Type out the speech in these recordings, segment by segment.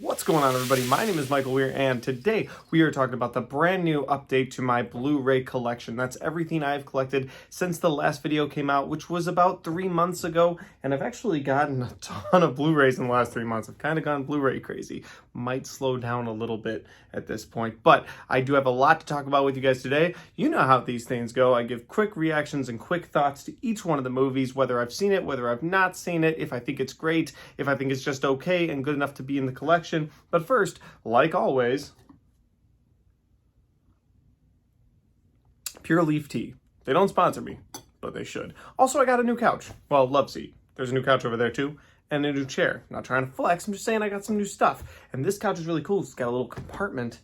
What's going on, everybody? My name is Michael Weir, and today we are talking about the brand new update to my Blu-ray collection. That's everything I've collected since the last video came out, which was about 3 months ago, and I've actually gotten a ton of Blu-rays in the last 3 months. I've kind of gone Blu-ray crazy. Might slow down a little bit at this point, but I do have a lot to talk about with you guys today. You know how these things go. I give quick reactions and quick thoughts to each one of the movies, whether I've seen it, whether I've not seen it, if I think it's great, if I think it's just okay and good enough to be in the collection. But first, like always, Pure Leaf Tea. They don't sponsor me, but they should. Also, I got a new couch. Well, love seat. There's a new couch over there too, and a new chair. I'm not trying to flex, I'm just saying I got some new stuff. And this couch is really cool. It's got a little compartment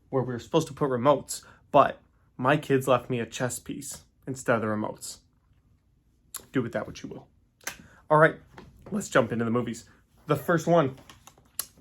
where we were supposed to put remotes, but my kids left me a chess piece instead of the remotes. Do with that what you will. All right, let's jump into the movies. The first one,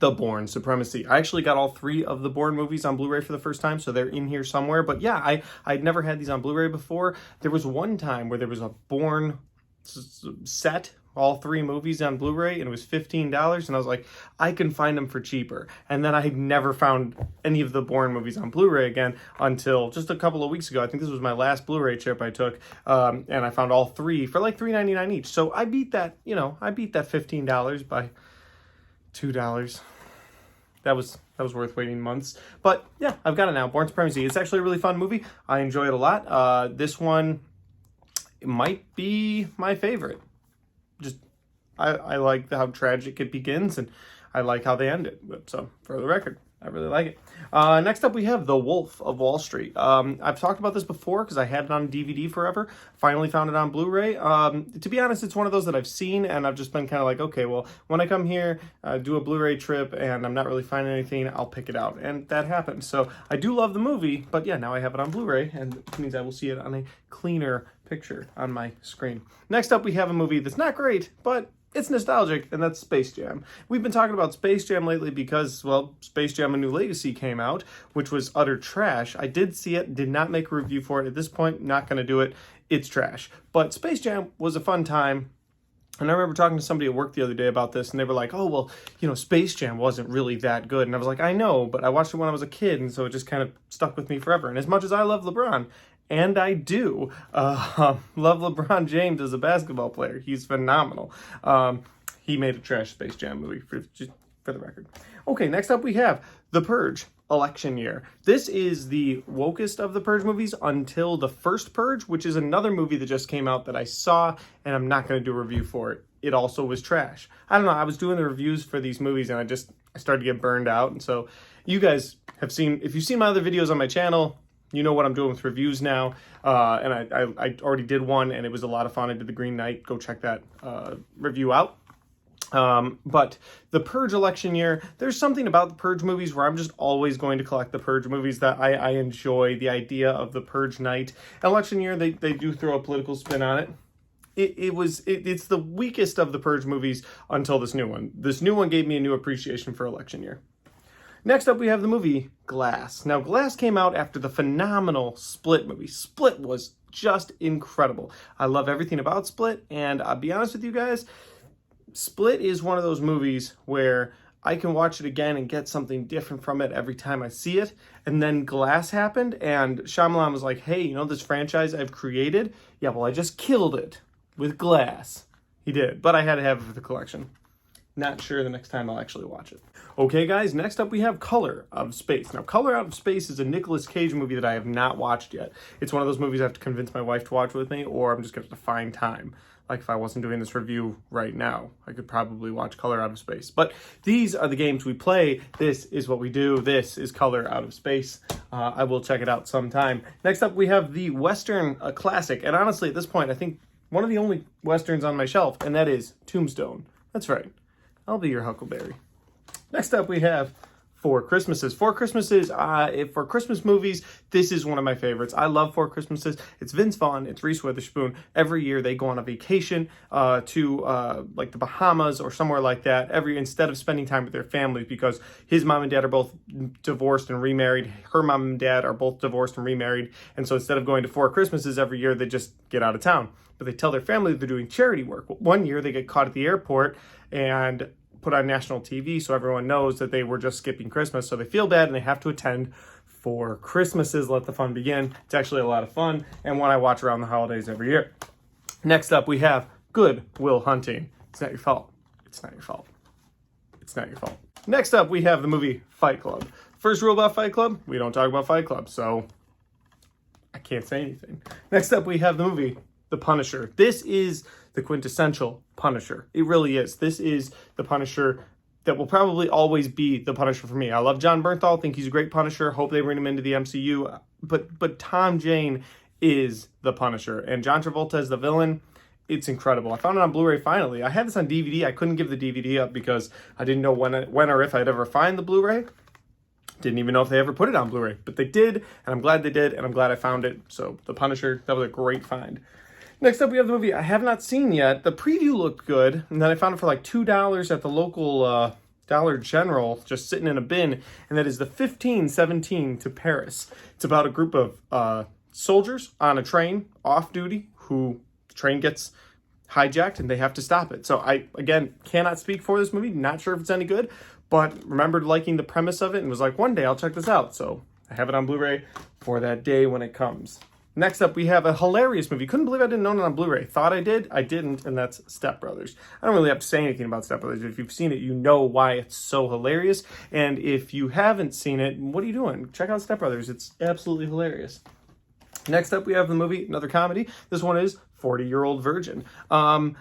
the Bourne Supremacy. I actually got all 3 of the Bourne movies on Blu-ray for the first time, so they're in here somewhere. But yeah, I'd never had these on Blu-ray before. There was one time where there was a Bourne set, all 3 movies on Blu-ray, and it was $15, and I was like, I can find them for cheaper. And then I never found any of the Bourne movies on Blu-ray again until just a couple of weeks ago. I think this was my last Blu-ray trip I took, and I found all 3 for like $3.99 each. So I beat that, I beat that $15 by $2. That was worth waiting months. But yeah, I've got it now. Bourne Supremacy. It's actually a really fun movie. I enjoy it a lot. This one might be my favorite. Just I like how tragic it begins, and I like how they end it. So for the record, I really like it. Next up, we have The Wolf of Wall Street. I've talked about this before because I had it on DVD forever. Finally found it on Blu-ray. To be honest, it's one of those that I've seen, and I've just been kind of like, okay, well, when I come here, do a Blu-ray trip, and I'm not really finding anything, I'll pick it out. And that happened. So I do love the movie, but yeah, now I have it on Blu-ray, and it means I will see it on a cleaner picture on my screen. Next up, we have a movie that's not great, but it's nostalgic, and that's Space Jam. We've been talking about Space Jam lately because, well, Space Jam: A New Legacy came out, which was utter trash. I did see it, did not make a review for it. At this point, not going to do it. It's trash. But Space Jam was a fun time. And I remember talking to somebody at work the other day about this, and they were like, oh, well, Space Jam wasn't really that good. And I was like, I know, but I watched it when I was a kid, and so it just kind of stuck with me forever. And as much as I love LeBron, and I do love LeBron James as a basketball player. He's phenomenal. He made a trash Space Jam movie, for the record. Okay, next up we have The Purge, election year. This is the wokest of the Purge movies until the first Purge, which is another movie that just came out that I saw, and I'm not going to do a review for it. It also was trash. I don't know, I was doing the reviews for these movies, and I started to get burned out. And so you guys have seen, if you've seen my other videos on my channel, you know what I'm doing with reviews now, and I already did one, and it was a lot of fun. I did The Green Knight. Go check that review out. But the Purge election year, there's something about the Purge movies where I'm just always going to collect the Purge movies that I enjoy. The idea of the Purge night. Election year, they do throw a political spin on it. It's the weakest of the Purge movies until this new one. This new one gave me a new appreciation for election year. Next up, we have the movie Glass. Now, Glass came out after the phenomenal Split movie. Split was just incredible. I love everything about Split, and I'll be honest with you guys, Split is one of those movies where I can watch it again and get something different from it every time I see it. And then Glass happened, and Shyamalan was like, hey, this franchise I've created? Yeah, well, I just killed it with Glass. He did, but I had to have it for the collection. Not sure the next time I'll actually watch it. Okay, guys, next up we have Color Out of Space. Now, Color Out of Space is a Nicolas Cage movie that I have not watched yet. It's one of those movies I have to convince my wife to watch with me, or I'm just going to have to find time. Like if I wasn't doing this review right now, I could probably watch Color Out of Space. But these are the games we play. This is what we do. This is Color Out of Space. I will check it out sometime. Next up, we have the Western classic. And honestly, at this point, I think one of the only Westerns on my shelf, and that is Tombstone. That's right. I'll be your Huckleberry. Next up, we have Four Christmases. Four Christmases, for Christmas movies, this is one of my favorites. I love Four Christmases. It's Vince Vaughn, it's Reese Witherspoon. Every year they go on a vacation to like the Bahamas or somewhere like that. Instead of spending time with their families, because his mom and dad are both divorced and remarried. Her mom and dad are both divorced and remarried. And so instead of going to Four Christmases every year, they just get out of town. But they tell their family they're doing charity work. One year they get caught at the airport and put on national TV so everyone knows that they were just skipping Christmas, so they feel bad and they have to attend for Christmas's Let the Fun Begin. It's actually a lot of fun and one I watch around the holidays every year. Next up, we have Good Will Hunting. It's not your fault. It's not your fault. It's not your fault. Next up, we have the movie Fight Club. First rule about Fight Club, we don't talk about Fight Club, so I can't say anything. Next up, we have the movie The Punisher. This is the quintessential Punisher. It really is. This is the Punisher that will probably always be the Punisher for me. I love John Bernthal, think he's a great Punisher, hope they bring him into the MCU, but Tom Jane is the Punisher, and John Travolta as the villain, it's incredible. I found it on Blu-ray finally. I had this on DVD. I couldn't give the DVD up because I didn't know when or if I'd ever find the Blu-ray. Didn't even know if they ever put it on Blu-ray, but they did, and I'm glad they did, and I'm glad I found it. So The Punisher, that was a great find. Next up, we have the movie I have not seen yet. The preview looked good, and then I found it for like $2 at the local Dollar General, just sitting in a bin, and that is the 1517 to Paris. It's about a group of soldiers on a train, off-duty, who the train gets hijacked, and they have to stop it. So I, again, cannot speak for this movie. Not sure if it's any good, but remembered liking the premise of it and was like, one day I'll check this out. So I have it on Blu-ray for that day when it comes. Next up, we have a hilarious movie. Couldn't believe I didn't own it on Blu-ray. Thought I did, I didn't, and that's Step Brothers. I don't really have to say anything about Step Brothers. If you've seen it, you know why it's so hilarious. And if you haven't seen it, what are you doing? Check out Step Brothers. It's absolutely hilarious. Next up, we have the movie, another comedy. This one is 40-Year-Old Virgin. I'm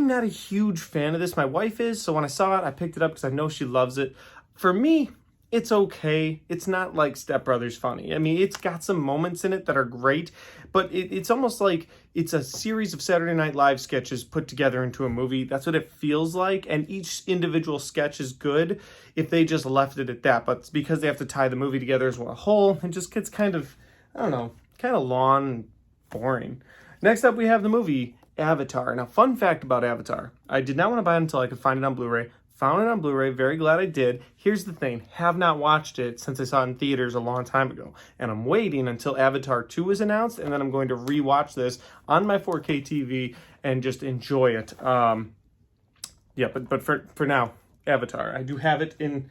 not a huge fan of this. My wife is, so when I saw it, I picked it up because I know she loves it. For me, it's okay. It's not like Step Brothers funny. I mean, it's got some moments in it that are great, but it's almost like it's a series of Saturday Night Live sketches put together into a movie. That's what it feels like, and each individual sketch is good if they just left it at that, but it's because they have to tie the movie together as a whole, it just gets kind of, I don't know, kind of long and boring. Next up, we have the movie Avatar. Now, fun fact about Avatar. I did not want to buy it until I could find it on Blu-ray. Found it on Blu-ray. Very glad I did. Here's the thing. Have not watched it since I saw it in theaters a long time ago. And I'm waiting until Avatar 2 is announced, and then I'm going to rewatch this on my 4K TV and just enjoy it. Yeah, but for now, Avatar. I do have it in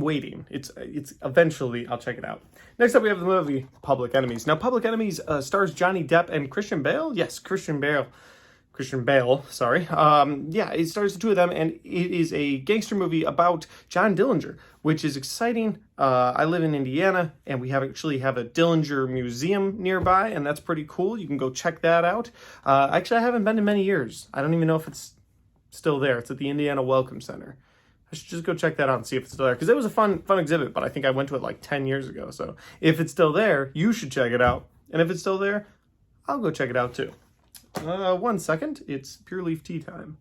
waiting. It's eventually I'll check it out. Next up, we have the movie Public Enemies. Now, Public Enemies stars Johnny Depp and Christian Bale. Yes, Christian Bale, sorry. Yeah, it stars the two of them, and it is a gangster movie about John Dillinger, which is exciting. I live in Indiana, and we actually have a Dillinger museum nearby, and that's pretty cool. You can go check that out. Actually, I haven't been in many years. I don't even know if it's still there. It's at the Indiana Welcome Center. I should just go check that out and see if it's still there, because it was a fun exhibit, but I think I went to it like 10 years ago. So if it's still there, you should check it out. And if it's still there, I'll go check it out too. 1 second. It's Pure Leaf tea time.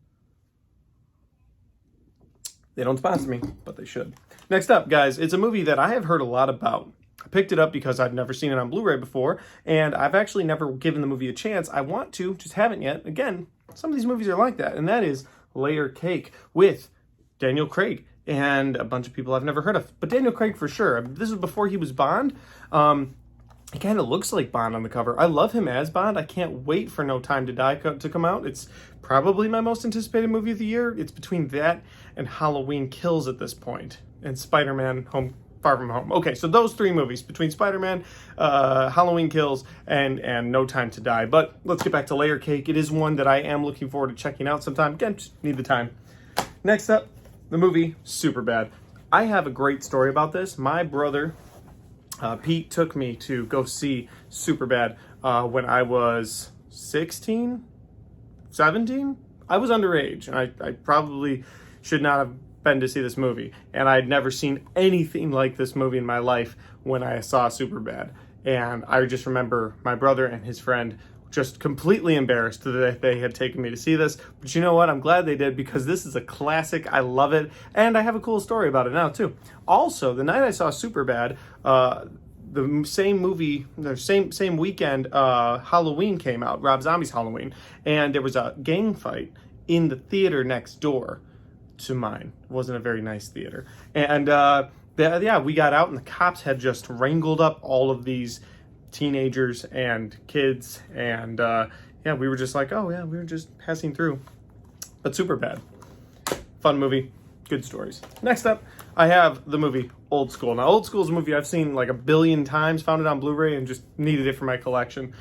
They don't sponsor me, but they should. Next up, guys, it's a movie that I have heard a lot about. I picked it up because I've never seen it on Blu-ray before, and I've actually never given the movie a chance. I want to, just haven't yet. Again, some of these movies are like that, and that is Layer Cake with Daniel Craig and a bunch of people I've never heard of. But Daniel Craig for sure. This was before he was Bond. He kind of looks like Bond on the cover. I love him as Bond. I can't wait for No Time to Die to come out. It's probably my most anticipated movie of the year. It's between that and Halloween Kills at this point, and Spider-Man Far From Home. Okay, so those three movies, between Spider-Man, Halloween Kills, and No Time to Die. But let's get back to Layer Cake. It is one that I am looking forward to checking out sometime. Again, just need the time. Next up, the movie Superbad. I have a great story about this. My brother, Pete, took me to go see Superbad when I was 16, 17. I was underage, and I probably should not have been to see this movie. And I'd never seen anything like this movie in my life when I saw Superbad. And I just remember my brother and his friend just completely embarrassed that they had taken me to see this. But you know what? I'm glad they did, because this is a classic. I love it. And I have a cool story about it now, too. Also, the night I saw Superbad, the same movie, the same weekend, Halloween came out, Rob Zombie's Halloween. And there was a gang fight in the theater next door to mine. It wasn't a very nice theater. And yeah, we got out, and the cops had just wrangled up all of these teenagers and kids, and yeah, we were just like, oh yeah, we were just passing through. But Superbad. Fun movie, good stories. Next up, I have the movie Old School. Now, Old School is a movie I've seen like a billion times, found it on Blu-ray, and just needed it for my collection.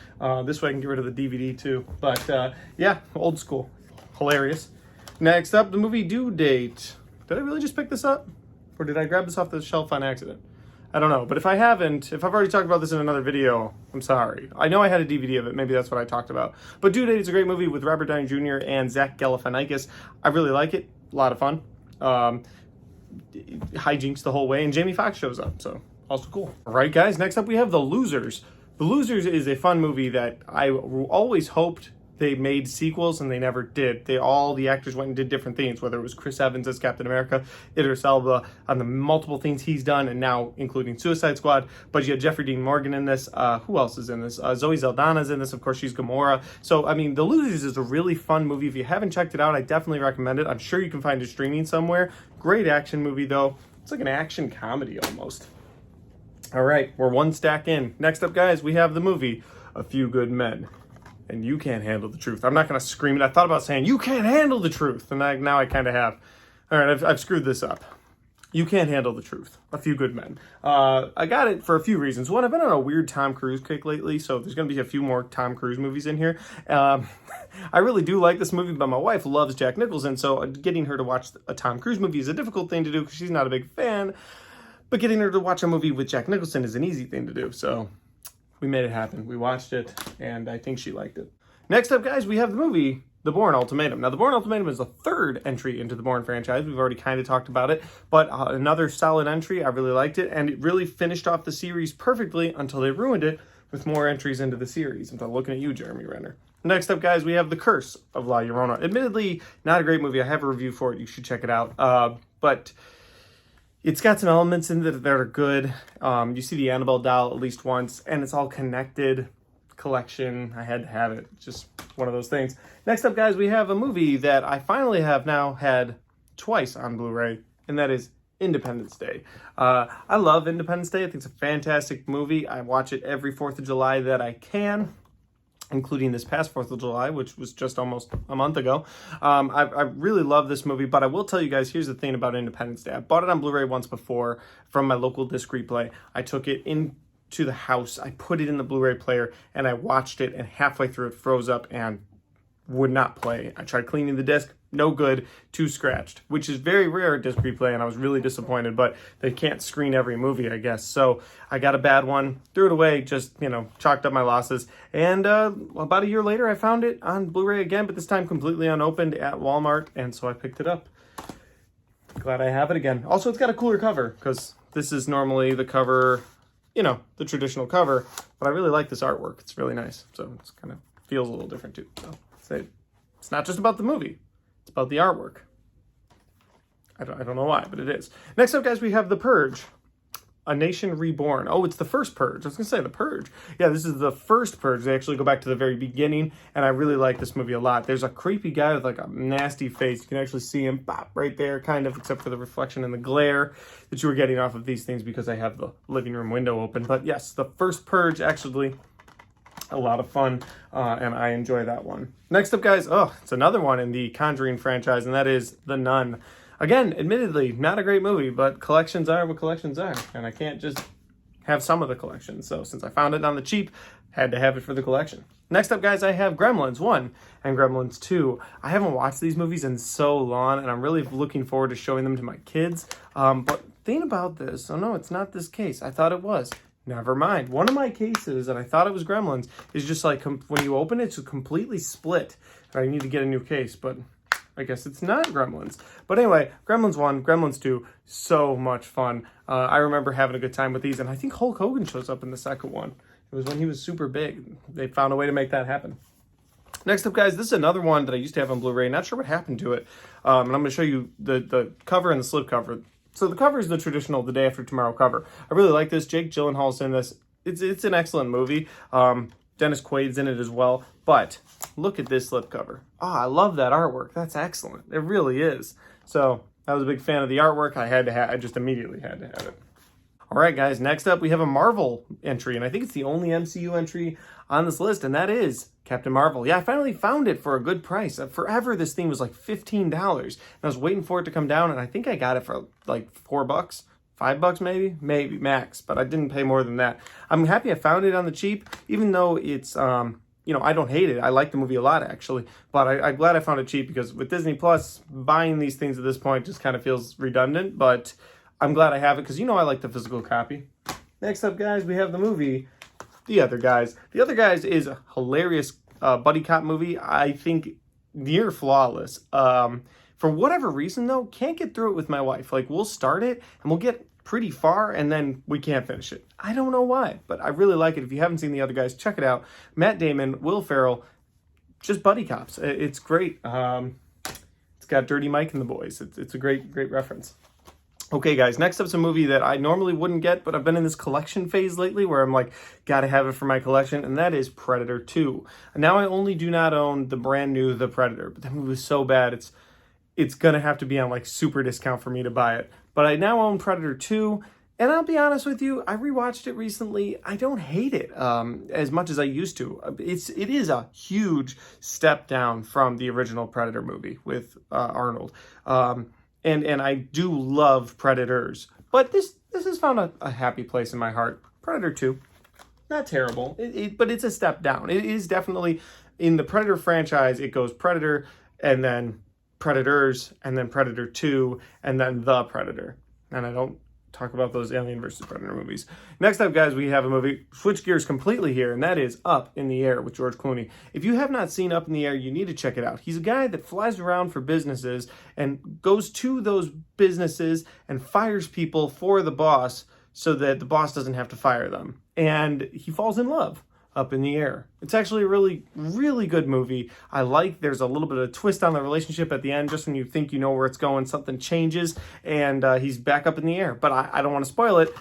This way I can get rid of the DVD too. But yeah, Old School, hilarious. Next up, the movie Due Date. Did I really just pick this up? Or did I grab this off the shelf on accident? I don't know, but if I haven't, if I've already talked about this in another video, I'm sorry. I know I had a DVD of it, maybe that's what I talked about. But Due Date is a great movie with Robert Downey Jr. and Zack Galifianakis. I really like it, a lot of fun. Hijinks the whole way, and Jamie Foxx shows up, so also cool. All right, guys, next up we have The Losers. The Losers is a fun movie that I always hoped they made sequels, and they never did. All the actors went and did different things, whether it was Chris Evans as Captain America, Idris Elba on the multiple things he's done, and now including Suicide Squad. But you had Jeffrey Dean Morgan in this. Who else is in this? Zoe Saldana's in this. Of course, she's Gamora. So, I mean, The Losers is a really fun movie. If you haven't checked it out, I definitely recommend it. I'm sure you can find it streaming somewhere. Great action movie, though. It's like an action comedy almost. All right, we're one stack in. Next up, guys, we have the movie A Few Good Men. And You Can't Handle the Truth. I'm not going to scream it. I thought about saying, you can't handle the truth. And now I kind of have. All right, I've screwed this up. You Can't Handle the Truth. A Few Good Men. I got it for a few reasons. One, I've been on a weird Tom Cruise kick lately, so there's going to be a few more Tom Cruise movies in here. I really do like this movie, but my wife loves Jack Nicholson, so getting her to watch a Tom Cruise movie is a difficult thing to do because she's not a big fan. But getting her to watch a movie with Jack Nicholson is an easy thing to do, so we made it happen. We watched it, and I think she liked it. Next up, guys, we have the movie The Bourne Ultimatum. Now, The Bourne Ultimatum is the third entry into the Bourne franchise. We've already kind of talked about it, but another solid entry. I really liked it, and it really finished off the series perfectly until they ruined it with more entries into the series. I'm looking at you, Jeremy Renner. Next up, guys, we have The Curse of La Llorona. Admittedly, not a great movie. I have a review for it. You should check it out. But it's got some elements in it that are good. You see the Annabelle doll at least once, and it's all connected. Collection. I had to have it. Just one of those things. Next up, guys, we have a movie that I finally have now had twice on Blu-ray, and that is Independence Day. I love Independence Day. I think it's a fantastic movie. I watch it every 4th of July that I can, including this past 4th of July, which was just almost a month ago. I really love this movie, but I will tell you guys, here's the thing about Independence Day. I bought it on Blu-ray once before from my local disc replay. I took it into the house, I put it in the Blu-ray player, and I watched it, and halfway through it froze up and would not play. I tried cleaning the disc, no good, too scratched, which is very rare at disc replay, and I was really disappointed, but they can't screen every movie, I guess. So I got a bad one, threw it away, just, chalked up my losses, and about a year later, I found it on Blu-ray again, but this time completely unopened at Walmart, and so I picked it up. Glad I have it again. Also, it's got a cooler cover, because this is normally the cover, the traditional cover, but I really like this artwork. It's really nice. So it's kind of feels a little different too. So it's not just about the movie. It's about the artwork. I don't know why, but it is. Next up, guys, we have The Purge. A Nation Reborn. Oh, it's the first Purge. I was going to say The Purge. Yeah, this is the first Purge. They actually go back to the very beginning, and I really like this movie a lot. There's a creepy guy with like a nasty face. You can actually see him pop right there, kind of, except for the reflection and the glare that you were getting off of these things because I have the living room window open. But yes, the first Purge, actually, a lot of fun, and I enjoy that one. Next up, guys, it's another one in the Conjuring franchise, and that is The Nun. Again, admittedly, not a great movie, but collections are what collections are, and I can't just have some of the collection. So since I found it on the cheap, had to have it for the collection. Next up, guys, I have Gremlins 1 and Gremlins 2. I haven't watched these movies in so long, and I'm really looking forward to showing them to my kids. But thing about this, no, it's not this case. I thought it was. Never mind. One of my cases, and I thought it was Gremlins, is just like when you open it, it's completely split. I need to get a new case, but I guess it's not Gremlins. But anyway, Gremlins 1, Gremlins 2, so much fun. I remember having a good time with these, and I think Hulk Hogan shows up in the second one. It was when he was super big. They found a way to make that happen. Next up, guys, this is another one that I used to have on Blu-ray. Not sure what happened to it. And I'm going to show you the cover and the slipcover. So the cover is the traditional The Day After Tomorrow cover. I really like this. Jake Gyllenhaal's in this. It's an excellent movie. Dennis Quaid's in it as well. But look at this slipcover. I love that artwork. That's excellent. It really is. So I was a big fan of the artwork. I just immediately had to have it. All right, guys, next up we have a Marvel entry, and I think it's the only MCU entry on this list, and that is Captain Marvel. Yeah, I finally found it for a good price. Forever, this thing was like $15, and I was waiting for it to come down, and I think I got it for like $4, $5 maybe max, but I didn't pay more than that. I'm happy I found it on the cheap, even though it's, you know, I don't hate it. I like the movie a lot, actually, but I'm glad I found it cheap, because with Disney Plus, buying these things at this point just kind of feels redundant, but I'm glad I have it, because, you know, I like the physical copy. Next up, guys, we have the movie The Other Guys. The Other Guys is a hilarious buddy cop movie. I think near flawless. For whatever reason, though, can't get through it with my wife. Like, we'll start it, and we'll get pretty far, and then we can't finish it. I don't know why, but I really like it. If you haven't seen The Other Guys, check it out. Matt Damon, Will Ferrell, just buddy cops. It's great. It's got Dirty Mike and the boys. It's a great reference. Okay, guys, next up's a movie that I normally wouldn't get, but I've been in this collection phase lately where I'm like, gotta have it for my collection, and that is Predator 2. Now I only do not own the brand new The Predator, but that movie was so bad, it's gonna have to be on like super discount for me to buy it. But I now own Predator 2, and I'll be honest with you, I rewatched it recently. I don't hate it as much as I used to. It is a huge step down from the original Predator movie with Arnold. And I do love Predators, but this has found a happy place in my heart. Predator 2, not terrible, but it's a step down. It is definitely, in the Predator franchise, it goes Predator, and then Predators, and then Predator 2, and then The Predator. And I don't talk about those Alien versus Predator movies. Next up, guys, we have a movie, switch gears completely here, and that is Up in the Air with George Clooney. If you have not seen Up in the Air, you need to check it out. He's a guy that flies around for businesses and goes to those businesses and fires people for the boss so that the boss doesn't have to fire them. And he falls in love up in the air. It's actually a really, really good movie. There's a little bit of a twist on the relationship at the end. Just when you think you know where it's going, something changes, and he's back up in the air. But I don't want to spoil it.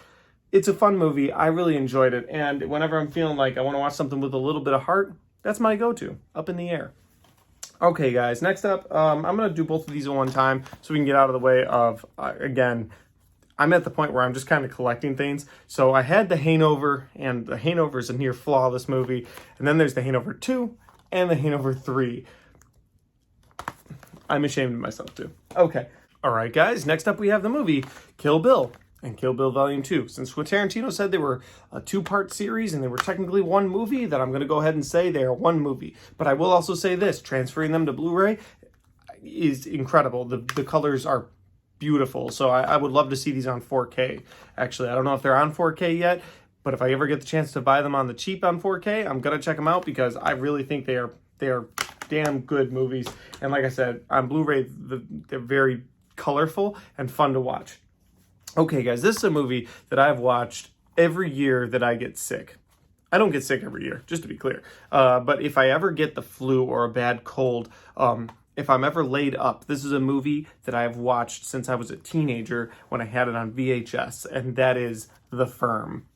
It's a fun movie. I really enjoyed it. And whenever I'm feeling like I want to watch something with a little bit of heart, that's my go-to, Up in the Air. Okay, guys, next up, I'm going to do both of these at one time so we can get out of the way of, again, I'm at the point where I'm just kind of collecting things. So I had The Hangover, and The Hangover is a near flawless movie. And then there's The Hangover 2 and The Hangover 3. I'm ashamed of myself, too. Okay. All right, guys. Next up, we have the movie Kill Bill and Kill Bill Volume 2. Since Tarantino said they were a two-part series and they were technically one movie, then I'm going to go ahead and say they are one movie. But I will also say this. Transferring them to Blu-ray is incredible. The colors are beautiful. So I would love to see these on 4K. Actually, I don't know if they're on 4K yet, but if I ever get the chance to buy them on the cheap on 4K, I'm going to check them out because I really think they are damn good movies. And like I said, on Blu-ray, they're very colorful and fun to watch. Okay, guys, this is a movie that I've watched every year that I get sick. I don't get sick every year, just to be clear. But if I ever get the flu or a bad cold, if I'm ever laid up, this is a movie that I've watched since I was a teenager when I had it on VHS, and that is The Firm.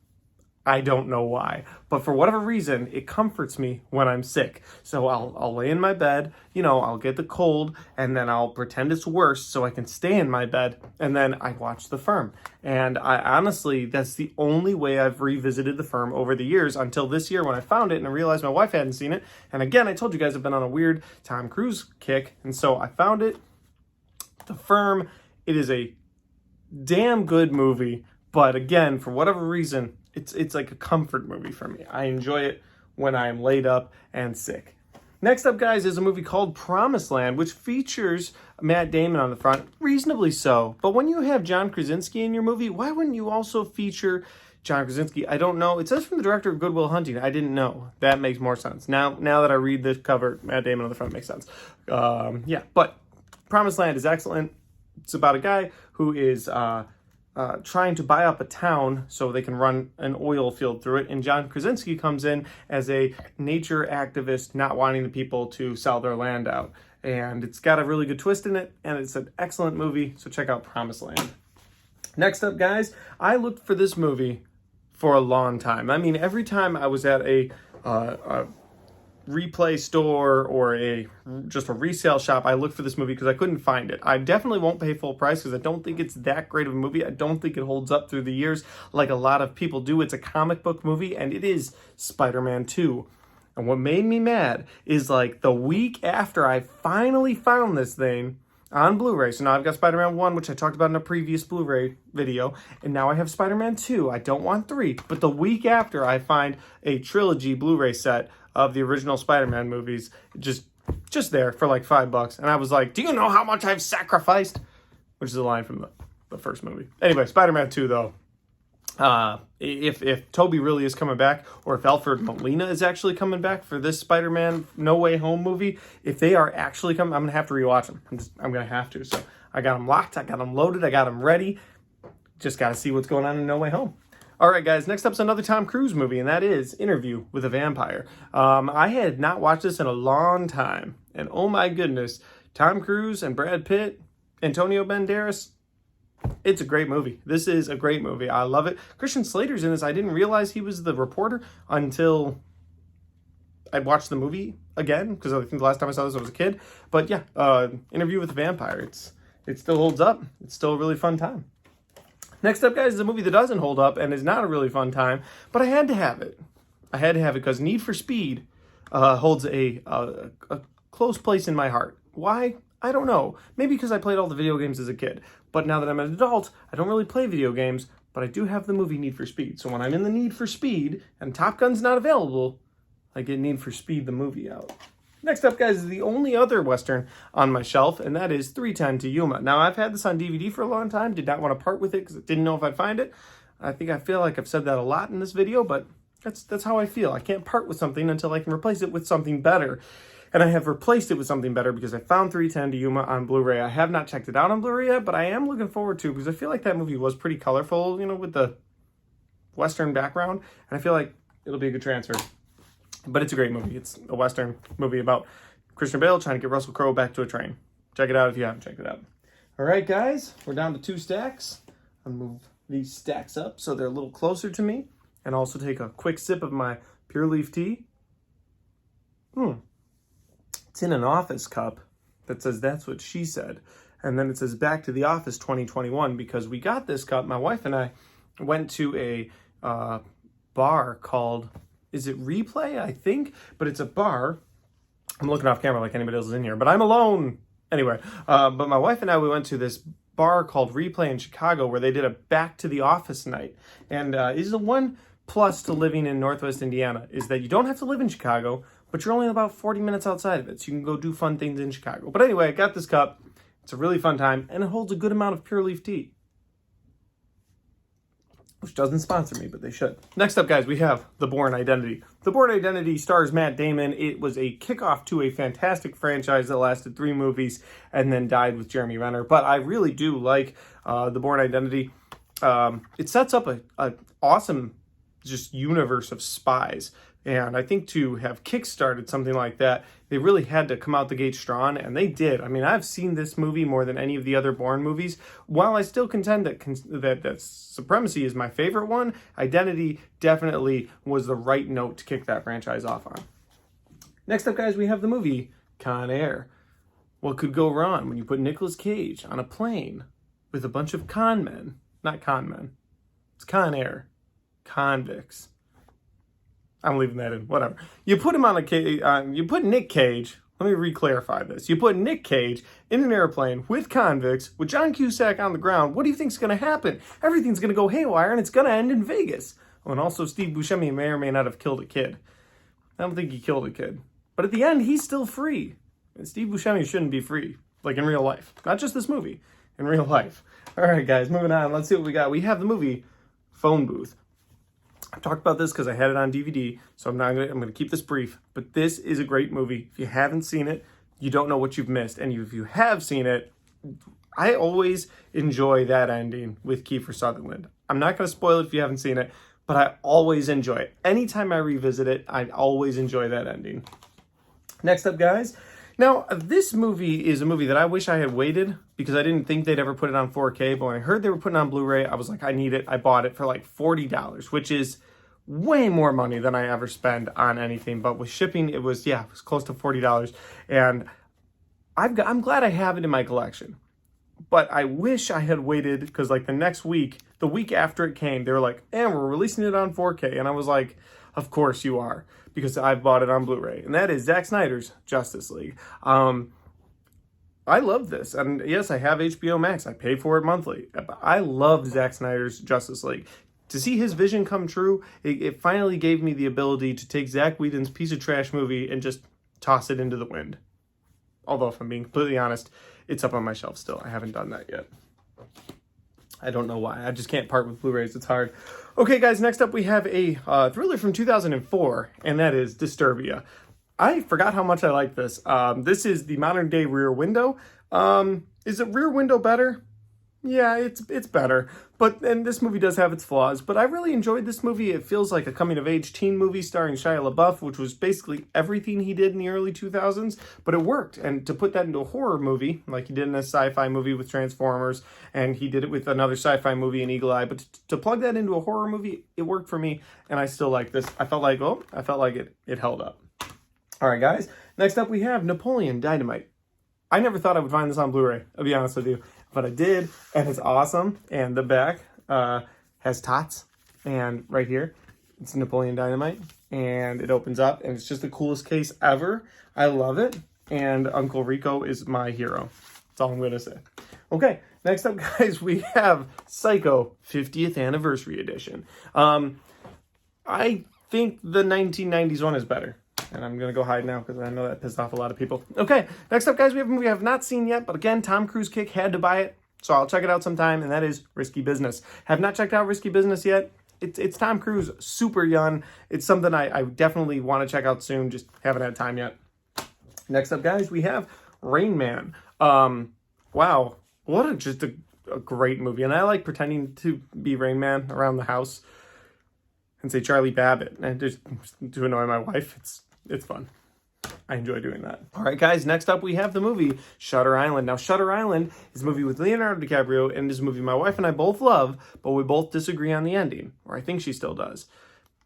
I don't know why, but for whatever reason, it comforts me when I'm sick. So I'll lay in my bed, I'll get the cold, and then I'll pretend it's worse so I can stay in my bed, and then I watch The Firm. And I honestly, that's the only way I've revisited The Firm over the years until this year when I found it and I realized my wife hadn't seen it. And again, I told you guys I've been on a weird Tom Cruise kick, and so I found it. The Firm, it is a damn good movie, but again, for whatever reason, it's like a comfort movie for me. I enjoy it when I'm laid up and sick. Next up, guys, is a movie called Promised Land, which features Matt Damon on the front, reasonably so. But when you have John Krasinski in your movie, why wouldn't you also feature John Krasinski? I don't know. It says from the director of Good Will Hunting. I didn't know. That makes more sense. Now that I read the cover, Matt Damon on the front makes sense. Yeah, but Promised Land is excellent. It's about a guy who is trying to buy up a town so they can run an oil field through it, and John Krasinski comes in as a nature activist not wanting the people to sell their land out. And it's got a really good twist in it, and it's an excellent movie, so check out Promised Land. Next up, guys, I looked for this movie for a long time. I mean, every time I was at a replay store or just a resale shop, I looked for this movie because I couldn't find it. I definitely won't pay full price because I don't think it's that great of a movie. I don't think it holds up through the years like a lot of people do. It's a comic book movie, and it is Spider-Man 2. And what made me mad is like the week after I finally found this thing on Blu-ray. So now I've got Spider-Man 1, which I talked about in a previous Blu-ray video, and now I have Spider-Man 2. I don't want 3. But the week after I find a trilogy Blu-ray set of the original Spider-Man movies, just there for like $5. And I was like, do you know how much I've sacrificed? Which is a line from the first movie. Anyway, Spider-Man 2 though. If Toby really is coming back, or if Alfred Molina is actually coming back for this Spider-Man No Way Home movie, if they are actually coming, I'm gonna have to rewatch them. I'm gonna have to. So I got them locked, I got them loaded, I got them ready. Just gotta see what's going on in No Way Home. All right, guys. Next up's another Tom Cruise movie, and that is Interview with a Vampire. I had not watched this in a long time, and oh my goodness, Tom Cruise and Brad Pitt, Antonio Banderas. It's a great movie. This is a great movie. I love it. Christian Slater's in this. I didn't realize he was the reporter until I watched the movie again, because I think the last time I saw this I was a kid. But yeah, Interview with a Vampire. It still holds up. It's still a really fun time. Next up, guys, is a movie that doesn't hold up and is not a really fun time, but I had to have it. I had to have it because Need for Speed holds a close place in my heart. Why? I don't know. Maybe because I played all the video games as a kid. But now that I'm an adult, I don't really play video games, but I do have the movie Need for Speed. So when I'm in the Need for Speed and Top Gun's not available, I get Need for Speed the movie out. Next up, guys, is the only other Western on my shelf, and that is 3:10 to Yuma. Now, I've had this on DVD for a long time, did not want to part with it because I didn't know if I'd find it. I feel like I've said that a lot in this video, but that's how I feel. I can't part with something until I can replace it with something better. And I have replaced it with something better because I found 3:10 to Yuma on Blu-ray. I have not checked it out on Blu-ray yet, but I am looking forward to it because I feel like that movie was pretty colorful, with the Western background. And I feel like it'll be a good transfer. But it's a great movie. It's a Western movie about Christian Bale trying to get Russell Crowe back to a train. Check it out if you haven't checked it out. All right, guys, we're down to 2 stacks. I'll move these stacks up so they're a little closer to me. And also take a quick sip of my Pure Leaf tea. It's in an Office cup that says That's What She Said. And then it says Back to the Office 2021 because we got this cup. My wife and I went to a bar called, is it Replay, I think? But it's a bar. I'm looking off camera like anybody else is in here, but I'm alone. Anyway, but my wife and I, we went to this bar called Replay in Chicago where they did a Back to the Office night. And is the one plus to living in Northwest Indiana is that you don't have to live in Chicago, but you're only about 40 minutes outside of it, so you can go do fun things in Chicago. But anyway, I got this cup. It's a really fun time, and it holds a good amount of Pure Leaf tea. Which doesn't sponsor me, but they should. Next up, guys, we have The Bourne Identity. The Bourne Identity stars Matt Damon. It was a kickoff to a fantastic franchise that lasted 3 movies and then died with Jeremy Renner. But I really do like The Bourne Identity. It sets up an awesome just universe of spies. And I think to have kickstarted something like that, they really had to come out the gate strong, and they did. I mean, I've seen this movie more than any of the other Bourne movies. While I still contend that Supremacy is my favorite one, Identity definitely was the right note to kick that franchise off on. Next up, guys, we have the movie Conair. What could go wrong when you put Nicolas Cage on a plane with a bunch of con men? Not con men. It's Conair. Convicts. I'm leaving that in. Whatever. You put him on you put Nick Cage. Let me re-clarify this. You put Nick Cage in an airplane with convicts, with John Cusack on the ground. What do you think's going to happen? Everything's going to go haywire, and it's going to end in Vegas. Oh, and also, Steve Buscemi may or may not have killed a kid. I don't think he killed a kid. But at the end, he's still free. And Steve Buscemi shouldn't be free, like in real life. Not just this movie, in real life. All right, guys, moving on. Let's see what we got. We have the movie Phone Booth. I've talked about this because I had it on DVD, so I'm going to keep this brief. But this is a great movie. If you haven't seen it, you don't know what you've missed. And if you have seen it, I always enjoy that ending with Kiefer Sutherland. I'm not going to spoil it if you haven't seen it, but I always enjoy it. Anytime I revisit it, I always enjoy that ending. Next up, guys. Now, this movie is a movie that I wish I had waited because I didn't think they'd ever put it on 4K. But when I heard they were putting it on Blu-ray, I was like, I need it. I bought it for like $40, which is way more money than I ever spend on anything. But with shipping, it was close to $40. And I'm glad I have it in my collection. But I wish I had waited, because like the week after it came, they were like, and we're releasing it on 4K. And I was like, of course you are, because I've bought it on Blu-ray. And that is Zack Snyder's Justice League. I love this. And yes, I have HBO Max. I pay for it monthly. But I love Zack Snyder's Justice League. To see his vision come true, it finally gave me the ability to take Zack Whedon's piece of trash movie and just toss it into the wind. Although, if I'm being completely honest, it's up on my shelf still. I haven't done that yet. I don't know why. I just can't part with Blu-rays. It's hard. Okay, guys, next up we have a thriller from 2004, and that is Disturbia. I forgot how much I like this. This is the modern-day Rear Window. Is it Rear Window better? Yeah, it's better. And this movie does have its flaws, but I really enjoyed this movie. It feels like a coming-of-age teen movie starring Shia LaBeouf, which was basically everything he did in the early 2000s, but it worked. And to put that into a horror movie, like he did in a sci-fi movie with Transformers, and he did it with another sci-fi movie in Eagle Eye, but to plug that into a horror movie, it worked for me, and I still like this. I felt like it held up. All right, guys. Next up, we have Napoleon Dynamite. I never thought I would find this on Blu-ray, I'll be honest with you. But I did, and it's awesome. And the back has tots. And right here, it's Napoleon Dynamite. And it opens up, and it's just the coolest case ever. I love it. And Uncle Rico is my hero. That's all I'm going to say. Okay, next up, guys, we have Psycho 50th Anniversary Edition. I think the 1990s one is better. And I'm going to go hide now because I know that pissed off a lot of people. Okay, next up, guys, we have a movie I have not seen yet. But again, Tom Cruise kick, had to buy it. So I'll check it out sometime, and that is Risky Business. Have not checked out Risky Business yet. It's Tom Cruise, super young. It's something I definitely want to check out soon. Just haven't had time yet. Next up, guys, we have Rain Man. Wow, what just a great movie. And I like pretending to be Rain Man around the house and say Charlie Babbitt. And just to annoy my wife, it's fun. I enjoy doing that. All right, guys, next up we have the movie Shutter Island. Now, Shutter Island is a movie with Leonardo DiCaprio, and is a movie my wife and I both love, but we both disagree on the ending, or I think she still does.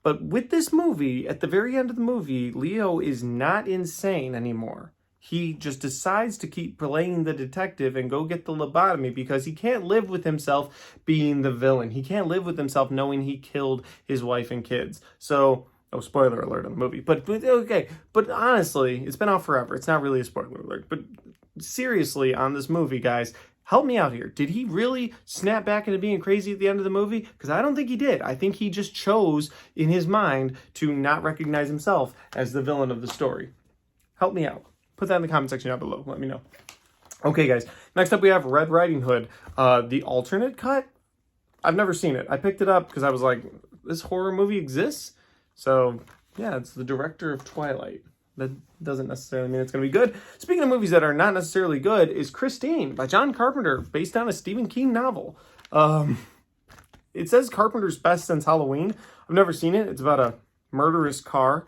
But with this movie, at the very end of the movie, Leo is not insane anymore. He just decides to keep playing the detective and go get the lobotomy because he can't live with himself being the villain. He can't live with himself knowing he killed his wife and kids. So... oh, spoiler alert on the movie. But okay. But honestly, it's been out forever. It's not really a spoiler alert. But seriously, on this movie, guys, help me out here. Did he really snap back into being crazy at the end of the movie? Because I don't think he did. I think he just chose in his mind to not recognize himself as the villain of the story. Help me out. Put that in the comment section down below. Let me know. Okay, guys. Next up, we have Red Riding Hood. The alternate cut? I've never seen it. I picked it up because I was like, this horror movie exists? So, yeah, it's the director of Twilight. That doesn't necessarily mean it's going to be good. Speaking of movies that are not necessarily good, is Christine by John Carpenter, based on a Stephen King novel. It says Carpenter's best since Halloween. I've never seen it. It's about a murderous car.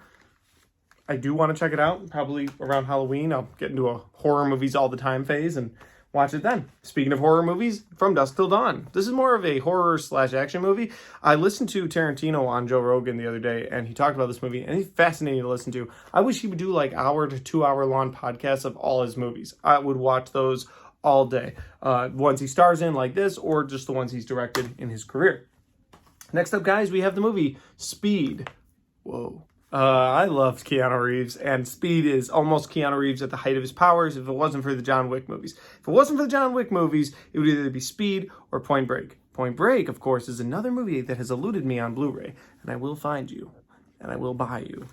I do want to check it out. Probably around Halloween. I'll get into a horror movies all the time phase and watch it then. Speaking of horror movies, From Dusk Till Dawn. This is more of a horror/action movie. I listened to Tarantino on Joe Rogan the other day, and he talked about this movie, and it's fascinating to listen to. I wish he would do like hour to 2 hour long podcasts of all his movies. I would watch those all day. Ones he stars in like this, or just the ones he's directed in his career. Next up, guys, we have the movie Speed. Whoa. I loved Keanu Reeves, and Speed is almost Keanu Reeves at the height of his powers if it wasn't for the John Wick movies. If it wasn't for the John Wick movies, it would either be Speed or Point Break. Point Break, of course, is another movie that has eluded me on Blu-ray, and I will find you, and I will buy you.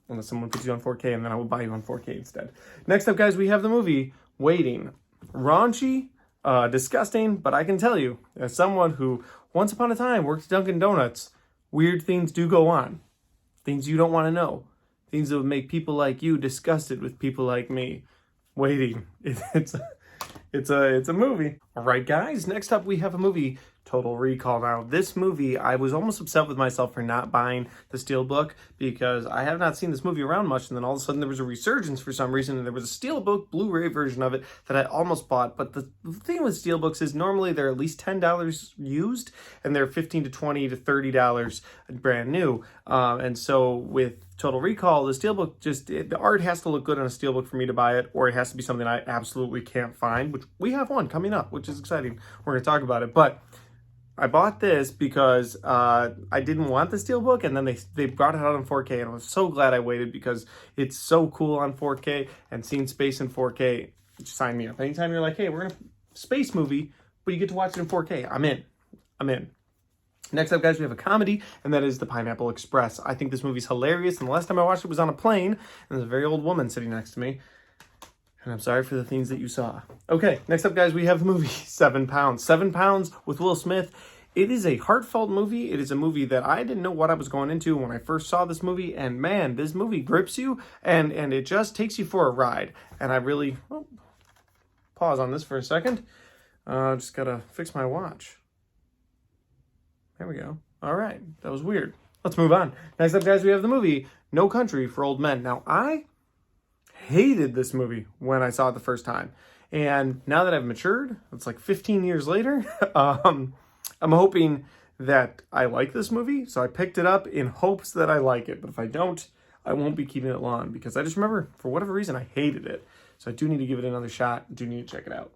Unless someone puts you on 4K, and then I will buy you on 4K instead. Next up, guys, we have the movie Waiting. Raunchy, disgusting, but I can tell you, as someone who once upon a time worked at Dunkin' Donuts, weird things do go on. Things you don't want to know. Things that would make people like you disgusted with people like me. Waiting. It's a movie. All right, guys. Next up, we have a movie Total Recall. Now, this movie, I was almost upset with myself for not buying the Steelbook because I have not seen this movie around much, and then all of a sudden there was a resurgence for some reason, and there was a Steelbook Blu-ray version of it that I almost bought. But the thing with Steelbooks is normally they're at least $10 used, and they're $15 to $20 to $30 brand new. And so with Total Recall, the Steelbook, the art has to look good on a Steelbook for me to buy it, or it has to be something I absolutely can't find, which we have one coming up, which is exciting. We're going to talk about it. But I bought this because I didn't want the Steelbook, and then they brought it out on 4K, and I was so glad I waited because it's so cool on 4K, and seeing space in 4K, just sign me up. Anytime you're like, hey, we're in a space movie, but you get to watch it in 4K, I'm in. Next up, guys, we have a comedy, and that is The Pineapple Express. I think this movie's hilarious, and the last time I watched it was on a plane, and there's a very old woman sitting next to me. And I'm sorry for the things that you saw. Okay, next up, guys, we have the movie 7 Pounds. 7 Pounds with Will Smith. It is a heartfelt movie. It is a movie that I didn't know what I was going into when I first saw this movie. And man, this movie grips you and it just takes you for a ride. And I really... pause on this for a second. Just gotta fix my watch. There we go. All right, that was weird. Let's move on. Next up, guys, we have the movie No Country for Old Men. Now, I hated this movie when I saw it the first time. And now that I've matured, it's like 15 years later, I'm hoping that I like this movie. So I picked it up in hopes that I like it. But if I don't, I won't be keeping it long because I just remember, for whatever reason, I hated it. So I do need to give it another shot. I do need to check it out.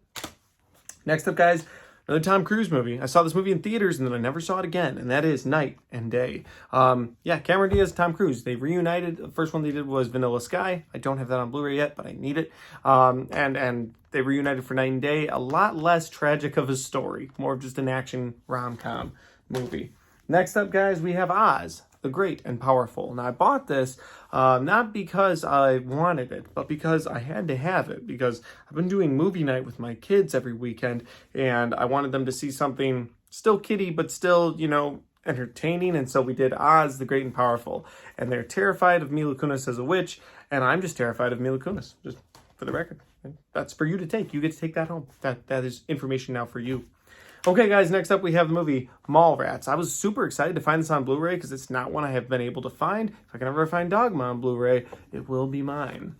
Next up, guys, another Tom Cruise movie. I saw this movie in theaters and then I never saw it again, and that is Night and Day. Cameron Diaz, Tom Cruise, they reunited. The first one they did was Vanilla Sky. I don't have that on Blu-ray yet, but I need it. And they reunited for Night and Day. A lot less tragic of a story, more of just an action rom-com movie. Next up, guys, we have Oz the Great and Powerful. Now, I bought this not because I wanted it, but because I had to have it, because I've been doing movie night with my kids every weekend, and I wanted them to see something still kiddie, but still, entertaining, and so we did Oz the Great and Powerful. And they're terrified of Mila Kunis as a witch, and I'm just terrified of Mila Kunis, just for the record. That's for you to take. You get to take that home. That is information now for you. Okay, guys, next up we have the movie Mallrats. I was super excited to find this on Blu-ray because it's not one I have been able to find. If I can ever find Dogma on Blu-ray, it will be mine.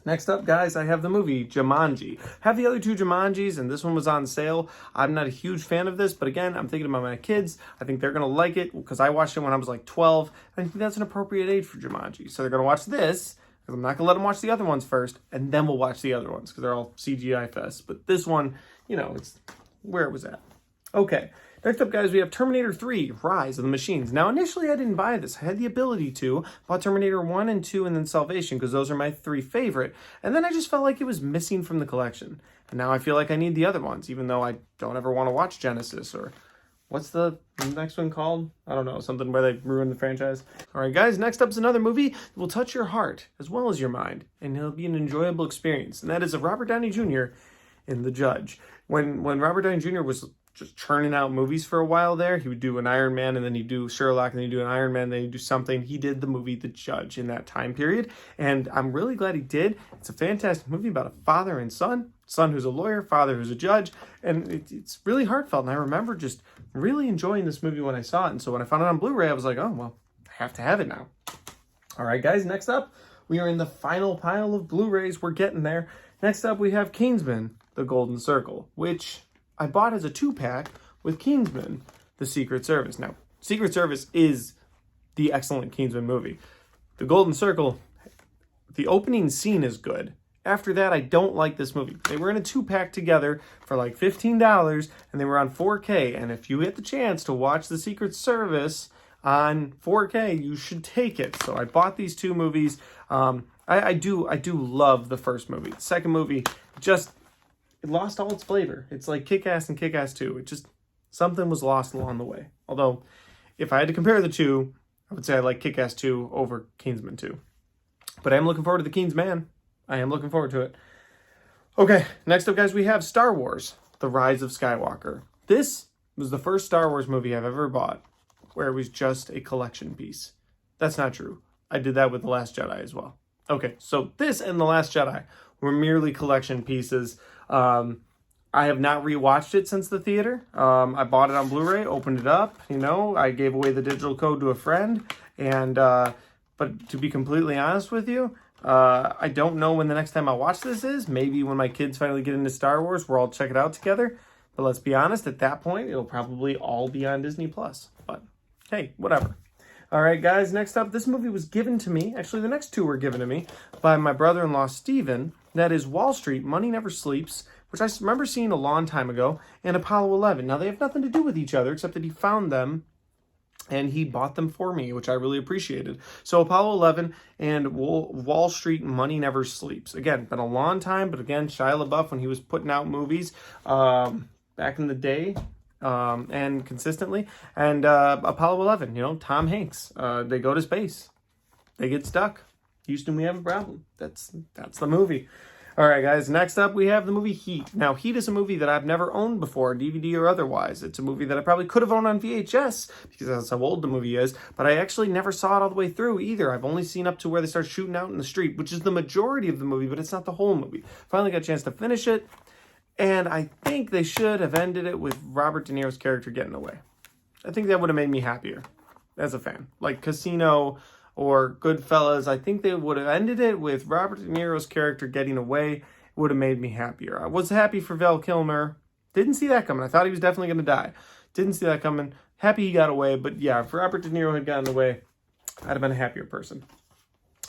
Next up, guys, I have the movie Jumanji. I have the other two Jumanjis, and this one was on sale. I'm not a huge fan of this, but again, I'm thinking about my kids. I think they're going to like it because I watched it when I was like 12. I think that's an appropriate age for Jumanji. So they're going to watch this, because I'm not going to let them watch the other ones first, and then we'll watch the other ones because they're all CGI fests. But this one, it's where it was at. Okay, next up, guys, we have Terminator 3, Rise of the Machines. Now, initially, I didn't buy this. I had the ability to. Bought Terminator 1 and 2 and then Salvation because those are my three favorite. And then I just felt like it was missing from the collection. And now I feel like I need the other ones, even though I don't ever want to watch Genesis or... what's the next one called? I don't know, something where they ruin the franchise. All right, guys, next up is another movie that will touch your heart as well as your mind, and it'll be an enjoyable experience, and that is of Robert Downey Jr. in The Judge. When Robert Downey Jr. was just churning out movies for a while there, he would do an Iron Man, and then he'd do Sherlock, and then he'd do an Iron Man, then he'd do something. He did the movie The Judge in that time period, and I'm really glad he did. It's a fantastic movie about a father and son who's a lawyer, father who's a judge, and it's really heartfelt, and I remember just really enjoying this movie when I saw it, and so when I found it on Blu-ray, I was like, oh, well, I have to have it now. All right, guys, next up, we are in the final pile of Blu-rays. We're getting there. Next up, we have Kingsman, The Golden Circle, which I bought as a 2-pack with Kingsman, The Secret Service. Now, Secret Service is the excellent Kingsman movie. The Golden Circle, the opening scene is good. After that, I don't like this movie. They were in a 2-pack together for like $15, and they were on 4K. And if you get the chance to watch The Secret Service on 4K, you should take it. So I bought these two movies. I do love the first movie. The second movie, it lost all its flavor. It's like Kick-Ass and Kick-Ass 2. It just, something was lost along the way. Although, if I had to compare the two, I would say I like Kick-Ass 2 over Kingsman 2. But I am looking forward to the Kingsman. I am looking forward to it. Okay, next up, guys, we have Star Wars, The Rise of Skywalker. This was the first Star Wars movie I've ever bought where it was just a collection piece. That's not true. I did that with The Last Jedi as well. Okay, so this and The Last Jedi were merely collection pieces. I have not rewatched it since the theater. I bought it on Blu-ray, opened it up, I gave away the digital code to a friend, and but to be completely honest with you, I don't know when the next time I watch this is. Maybe when my kids finally get into Star Wars, we'll all check it out together. But let's be honest, at that point, it'll probably all be on Disney+. But hey, whatever. All right, guys, next up, this movie was given to me. Actually, the next two were given to me by my brother-in-law, Steven. That is Wall Street, Money Never Sleeps, which I remember seeing a long time ago, and Apollo 11. Now, they have nothing to do with each other, except that he found them, and he bought them for me, which I really appreciated. So, Apollo 11 and Wall Street, Money Never Sleeps. Again, been a long time, but again, Shia LaBeouf, when he was putting out movies back in the day, and consistently, and Apollo 11, Tom Hanks, they go to space, they get stuck. Houston, we have a problem. That's the movie. All right, guys, next up we have the movie Heat. Now, Heat is a movie that I've never owned before, DVD or otherwise. It's a movie that I probably could have owned on VHS because that's how old the movie is, but I actually never saw it all the way through either. I've only seen up to where they start shooting out in the street, which is the majority of the movie, but it's not the whole movie. Finally got a chance to finish it, and I think they should have ended it with Robert De Niro's character getting away. I think that would have made me happier as a fan. Like Casino or Goodfellas, I think they would have ended it with Robert De Niro's character getting away. It would have made me happier. I was happy for Val Kilmer. Didn't see that coming. I thought he was definitely going to die. Didn't see that coming. Happy he got away. But yeah, if Robert De Niro had gotten away, I'd have been a happier person.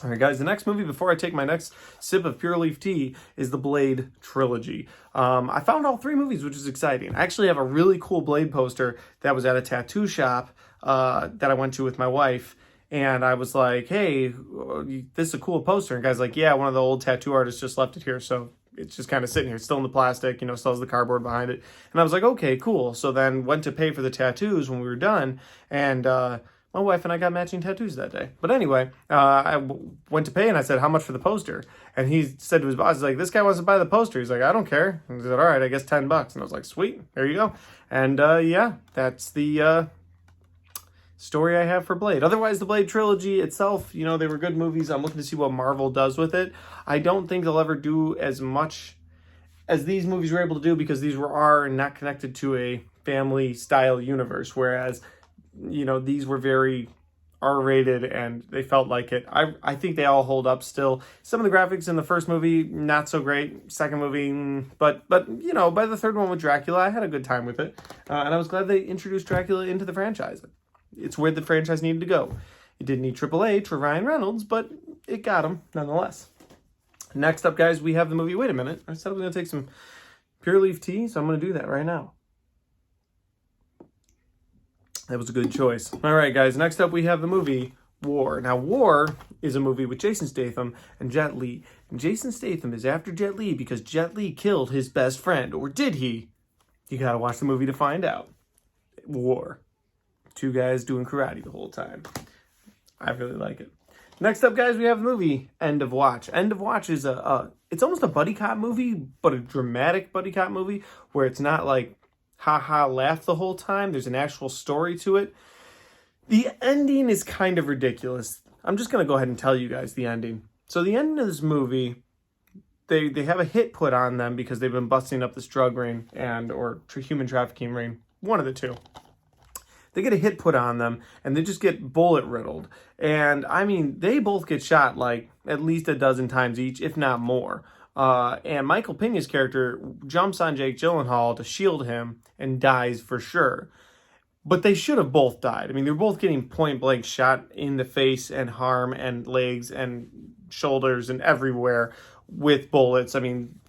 All right, guys, the next movie before I take my next sip of Pure Leaf tea is the Blade trilogy. I found all three movies, which is exciting. I actually have a really cool Blade poster that was at a tattoo shop that I went to with my wife. And I was like, hey, this is a cool poster. And the guy's like, yeah, one of the old tattoo artists just left it here. So it's just kind of sitting here. It's still in the plastic, still has the cardboard behind it. And I was like, okay, cool. So then went to pay for the tattoos when we were done. And my wife and I got matching tattoos that day. But anyway, I went to pay and I said, how much for the poster? And he said to his boss, he's like, this guy wants to buy the poster. He's like, I don't care. And he said, all right, I guess $10. And I was like, sweet, there you go. And yeah, that's the story I have for Blade. Otherwise, the Blade trilogy itself, they were good movies. I'm looking to see what Marvel does with it. I don't think they'll ever do as much as these movies were able to do because these are not connected to a family-style universe, whereas, these were very R-rated and they felt like it. I think they all hold up still. Some of the graphics in the first movie, not so great. Second movie, but by the third one with Dracula, I had a good time with it. And I was glad they introduced Dracula into the franchise. It's where the franchise needed to go. It didn't need Triple H for Ryan Reynolds, but it got him nonetheless. Next up, guys, we have the movie. Wait a minute. I said I was going to take some Pure Leaf tea, so I'm going to do that right now. That was a good choice. All right, guys. Next up, we have the movie War. Now, War is a movie with Jason Statham and Jet Li. And Jason Statham is after Jet Li because Jet Li killed his best friend. Or did he? You got to watch the movie to find out. War. Two guys doing karate the whole time. I really like it. Next up, guys, we have the movie End of Watch. End of Watch is it's almost a buddy cop movie, but a dramatic buddy cop movie where it's not like ha-ha laugh the whole time. There's an actual story to it. The ending is kind of ridiculous. I'm just going to go ahead and tell you guys the ending. So the ending of this movie, they have a hit put on them because they've been busting up this drug ring or human trafficking ring. One of the two. They get a hit put on them, and they just get bullet riddled. And, they both get shot, like, at least a dozen times each, if not more. And Michael Peña's character jumps on Jake Gyllenhaal to shield him and dies for sure. But they should have both died. They're both getting point-blank shot in the face and arm and legs and shoulders and everywhere with bullets.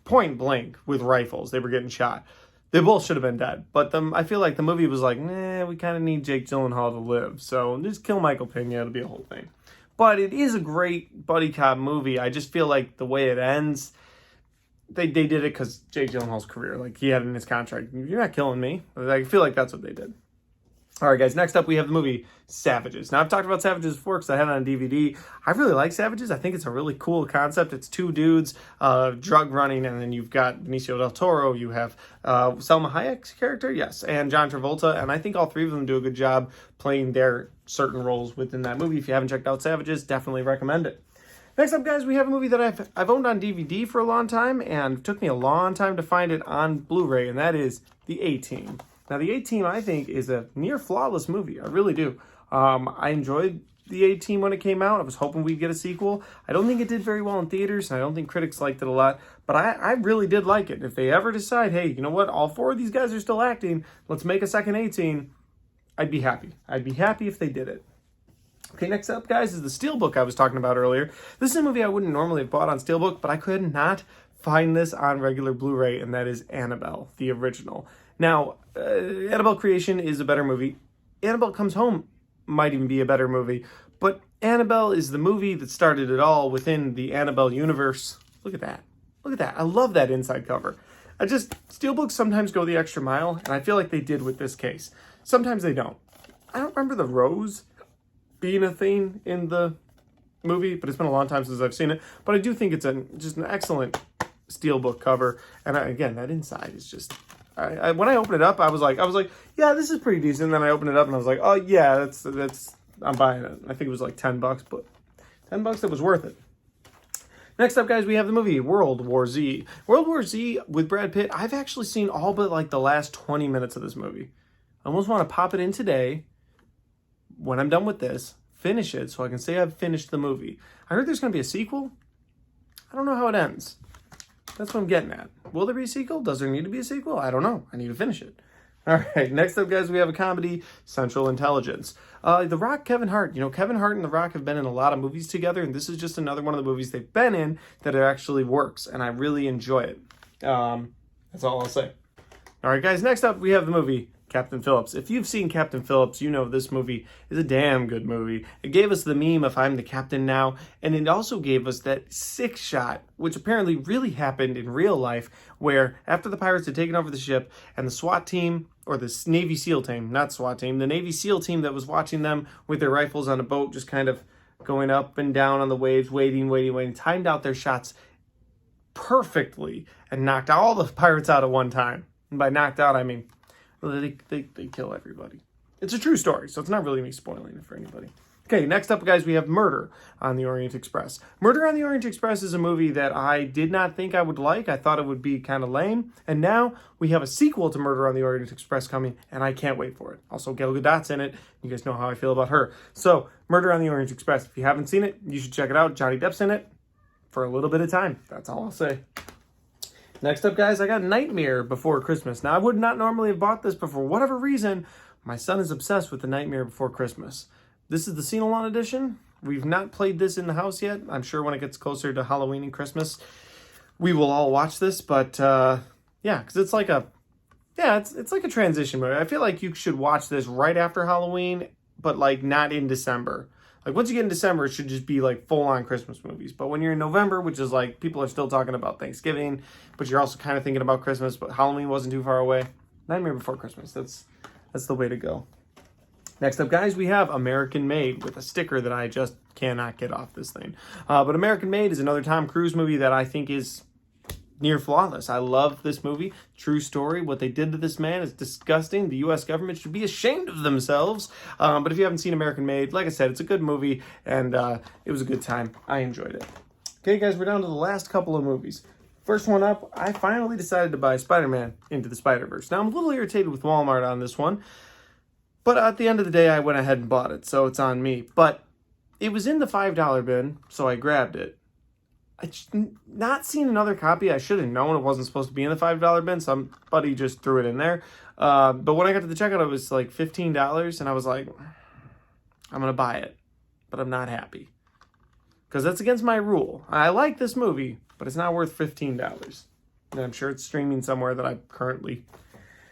Point-blank with rifles. They were getting shot. They both should have been dead. But I feel like the movie was like, we kind of need Jake Gyllenhaal to live. So just kill Michael Peña. It'll be a whole thing. But it is a great buddy cop movie. I just feel like the way it ends, they did it because Jake Gyllenhaal's career. Like, he had it in his contract. You're not killing me. I feel like that's what they did. All right, guys, next up we have the movie Savages. Now, I've talked about Savages before because I had it on DVD. I really like Savages. I think it's a really cool concept. It's two dudes drug running, and then you've got Benicio del Toro. You have Selma Hayek's character, yes, and John Travolta, and I think all three of them do a good job playing their certain roles within that movie. If you haven't checked out Savages, definitely recommend it. Next up, guys, we have a movie that I've owned on DVD for a long time, and it took me a long time to find it on Blu-ray, and that is The A-Team. Now, The A-Team, I think, is a near flawless movie. I really do. I enjoyed The A-Team when it came out. I was hoping we'd get a sequel. I don't think it did very well in theaters, and I don't think critics liked it a lot, but I really did like it. If they ever decide, hey, you know what, all 4 of these guys are still acting, let's make a second A-Team, I'd be happy. I'd be happy if they did it. Okay, next up, guys, is the Steelbook I was talking about earlier. This is a movie I wouldn't normally have bought on Steelbook, but I could not find this on regular Blu-ray, and that is Annabelle, the original. Now, Annabelle Creation is a better movie. Annabelle Comes Home might even be a better movie, but Annabelle is the movie that started it all within the Annabelle universe. Look at that. Look at that. I love that inside cover. Steelbooks sometimes go the extra mile, and I feel like they did with this case. Sometimes they don't. I don't remember the rose being a thing in the movie, but it's been a long time since I've seen it. But I do think it's just an excellent Steelbook cover. And again, that inside is just... when I opened it up, I was like, yeah, this is pretty decent. And then I opened it up and I was like, oh yeah, that's I'm buying it. I think it was like $10, but $10, it was worth it. Next up, guys, we have the movie World War Z. World War Z with Brad Pitt. I've actually seen all but like the last 20 minutes of this movie. I almost want to pop it in today when I'm done with this, finish it so I can say I've finished the movie. I heard there's going to be a sequel. I don't know how it ends. That's what I'm getting at. Will there be a sequel? Does there need to be a sequel? I don't know. I need to finish it. All right, next up, guys, we have a comedy, Central Intelligence. The Rock, Kevin Hart. You know, Kevin Hart and The Rock have been in a lot of movies together, and this is just another one of the movies they've been in that it actually works, and I really enjoy it. That's all I'll say. All right, guys, next up, we have the movie Captain Phillips. If you've seen Captain Phillips, you know this movie is a damn good movie. It gave us the meme of I'm the captain now, and it also gave us that 6 shot, which apparently really happened in real life, where after the pirates had taken over the ship and the SWAT team, or the Navy SEAL team, not SWAT team, the Navy SEAL team that was watching them with their rifles on a boat, just kind of going up and down on the waves, waiting, timed out their shots perfectly and knocked all the pirates out at one time. And by knocked out, I mean they kill everybody. It's a true story, so it's not really me spoiling it for anybody. Okay, next up, guys, we have Murder on the Orient Express. Murder on the Orient Express is a movie that I did not think I would like. I thought it would be kind of lame. And now we have a sequel to Murder on the Orient Express coming, and I can't wait for it. Also, Gal Gadot's in it. You guys know how I feel about her. So, Murder on the Orient Express. If you haven't seen it, you should check it out. Johnny Depp's in it for a little bit of time. That's all I'll say. Next up, guys, I got Nightmare Before Christmas. Now, I would not normally have bought this, but for whatever reason, my son is obsessed with The Nightmare Before Christmas. This is the Sing-Along edition. We've not played this in the house yet. I'm sure when it gets closer to Halloween and Christmas, we will all watch this. But, yeah, because it's like it's like a transition movie. I feel like you should watch this right after Halloween, but, like, not in December. Like, once you get in December, it should just be, like, full-on Christmas movies. But when you're in November, which is, like, people are still talking about Thanksgiving, but you're also kind of thinking about Christmas, but Halloween wasn't too far away. Nightmare Before Christmas. That's the way to go. Next up, guys, we have American Made with a sticker that I just cannot get off this thing. But American Made is another Tom Cruise movie that I think is near flawless. I love this movie. True story. What they did to this man is disgusting. The U.S. government should be ashamed of themselves. But if you haven't seen American Made, like I said, it's a good movie, and it was a good time. I enjoyed it. Okay, guys, we're down to the last couple of movies. First one up, I finally decided to buy Spider-Man Into the Spider-Verse. Now, I'm a little irritated with Walmart on this one, but at the end of the day, I went ahead and bought it, so it's on me. But it was in the $5 bin, so I grabbed it. I not seen another copy. I should have known it wasn't supposed to be in the $5 bin. Somebody just threw it in there. But when I got to the checkout, it was like $15, and I was like, I'm going to buy it, but I'm not happy. Because that's against my rule. I like this movie, but it's not worth $15. And I'm sure it's streaming somewhere that I currently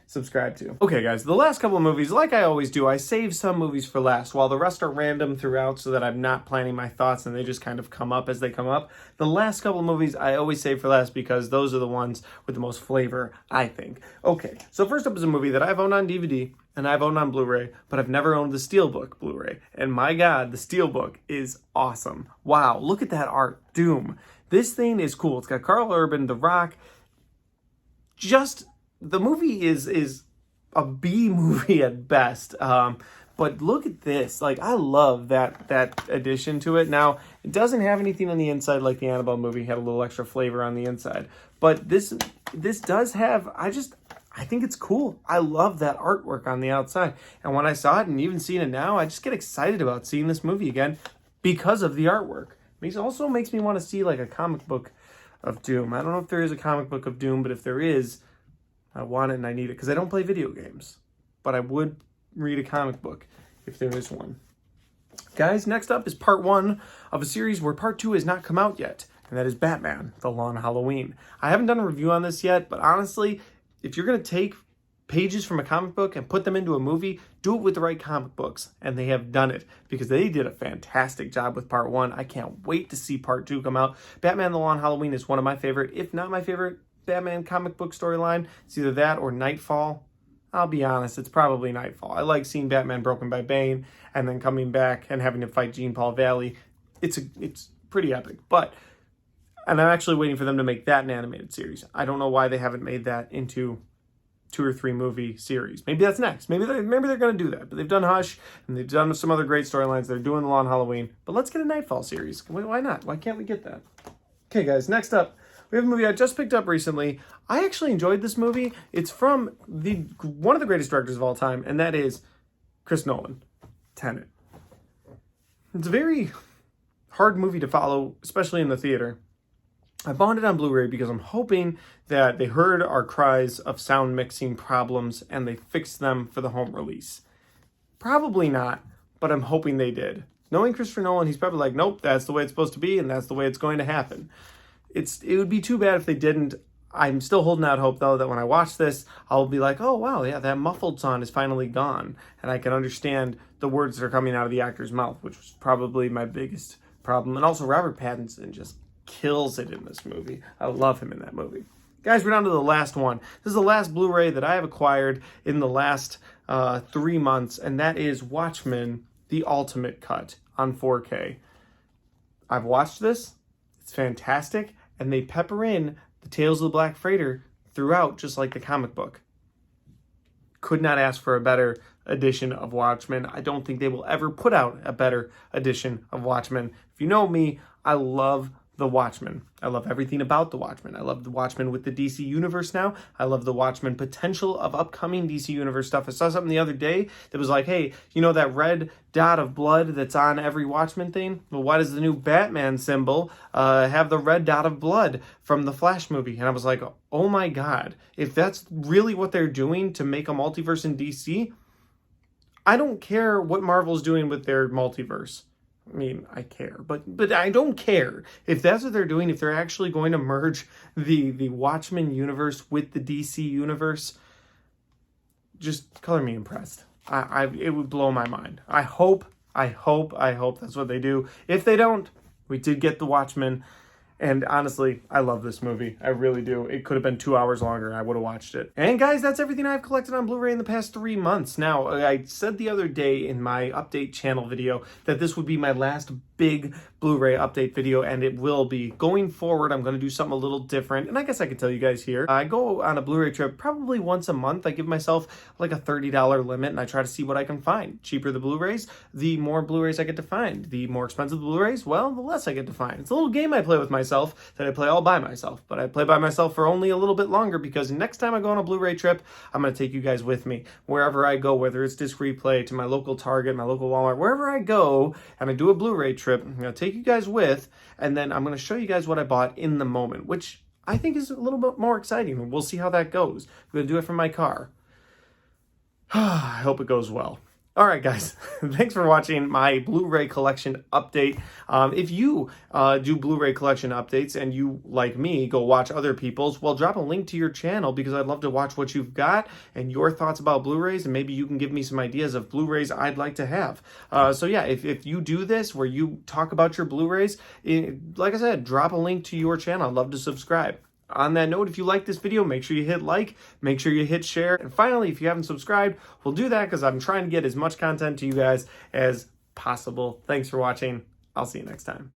subscribe to. Okay, guys, the last couple of movies, like I always do, I save some movies for last, while the rest are random throughout so that I'm not planning my thoughts and they just kind of come up as they come up. The last couple of movies I always save for last because those are the ones with the most flavor, I think. Okay, so first up is a movie that I've owned on DVD and I've owned on Blu-ray, but I've never owned the Steelbook Blu-ray. And my God, the Steelbook is awesome. Wow, look at that art. Doom. This thing is cool. It's got Carl Urban, The Rock. The movie is a B movie at best, But look at this. Like, I love that addition to it. Now, it doesn't have anything on the inside like the Annabelle movie had a little extra flavor on the inside. But this does have, I think it's cool. I love that artwork on the outside. And when I saw it and even seeing it now, I just get excited about seeing this movie again because of the artwork. It also makes me want to see like a comic book of Doom. I don't know if there is a comic book of Doom, but if there is, I want it and I need it because I don't play video games. But I would read a comic book if there is one. Guys, next up is part 1 of a series where part 2 has not come out yet, and that is Batman, The Long Halloween. I haven't done a review on this yet, but honestly, if you're going to take pages from a comic book and put them into a movie, do it with the right comic books, and they have done it because they did a fantastic job with part 1. I can't wait to see part 2 come out. Batman, The Long Halloween is one of my favorite, if not my favorite, Batman comic book storyline. It's either that or Nightfall. I'll be honest, it's probably Nightfall. I like seeing Batman broken by Bane and then coming back and having to fight Jean-Paul Valley. It's pretty epic. And I'm actually waiting for them to make that an animated series. I don't know why they haven't made that into 2 or 3 movie series. Maybe that's next. Maybe they're going to do that. But they've done Hush and they've done some other great storylines. They're doing The Long Halloween. But let's get a Nightfall series. Why not? Why can't we get that? Okay, guys, next up, we have a movie I just picked up recently. I actually enjoyed this movie. It's from one of the greatest directors of all time, and that is Chris Nolan, Tenet. It's a very hard movie to follow, especially in the theater. I bought it on Blu-ray because I'm hoping that they heard our cries of sound mixing problems and they fixed them for the home release. Probably not, but I'm hoping they did. Knowing Christopher Nolan, he's probably like, nope, that's the way it's supposed to be, and that's the way it's going to happen. It would be too bad if they didn't. I'm still holding out hope, though, that when I watch this, I'll be like, oh, wow, yeah, that muffled sound is finally gone. And I can understand the words that are coming out of the actor's mouth, which was probably my biggest problem. And also, Robert Pattinson just kills it in this movie. I love him in that movie. Guys, we're down to the last one. This is the last Blu-ray that I have acquired in the last 3 months, and that is Watchmen, the Ultimate Cut on 4K. I've watched this. It's fantastic. And they pepper in the Tales of the Black Freighter throughout, just like the comic book. Could not ask for a better edition of Watchmen. I don't think they will ever put out a better edition of Watchmen. If you know me, I love the Watchmen. I love everything about the Watchmen. I love the Watchmen with the DC Universe now. I love the Watchmen potential of upcoming DC Universe stuff. I saw something the other day that was like, hey, you know that red dot of blood that's on every Watchmen thing? Well, why does the new Batman symbol have the red dot of blood from the Flash movie? And I was like, oh my God, if that's really what they're doing to make a multiverse in DC, I don't care what Marvel's doing with their multiverse. I mean, I care, but I don't care. If that's what they're doing, if they're actually going to merge the Watchmen universe with the DC universe, just color me impressed. It would blow my mind. I hope that's what they do. If they don't, we did get the Watchmen. And honestly, I love this movie. I really do. It could have been 2 hours longer and I would have watched it. And guys, that's everything I've collected on Blu-ray in the past 3 months. Now, I said the other day in my update channel video that this would be my last big Blu-ray update video, and it will be. Going forward, I'm going to do something a little different, and I guess I could tell you guys here. I go on a Blu-ray trip probably once a month. I give myself like a $30 limit, and I try to see what I can find. Cheaper the Blu-rays, the more Blu-rays I get to find. The more expensive the Blu-rays, well, the less I get to find. It's a little game I play with myself that I play all by myself, but I play by myself for only a little bit longer because next time I go on a Blu-ray trip, I'm going to take you guys with me. Wherever I go, whether it's Disc Replay, to my local Target, my local Walmart, wherever I go, and I do a Blu-ray trip, I'm going to take you guys with, and then I'm going to show you guys what I bought in the moment, which I think is a little bit more exciting. We'll see how that goes. I'm going to do it from my car. I hope it goes well. All right, guys, thanks for watching my Blu-ray collection update. If you do Blu-ray collection updates and you, like me, go watch other people's, well, drop a link to your channel because I'd love to watch what you've got and your thoughts about Blu-rays, and maybe you can give me some ideas of Blu-rays I'd like to have. So yeah, if you do this where you talk about your Blu-rays, like I said, drop a link to your channel. I'd love to subscribe. On that note, if you like this video, make sure you hit like, make sure you hit share, and finally, if you haven't subscribed, we'll do that because I'm trying to get as much content to you guys as possible. Thanks for watching. I'll see you next time.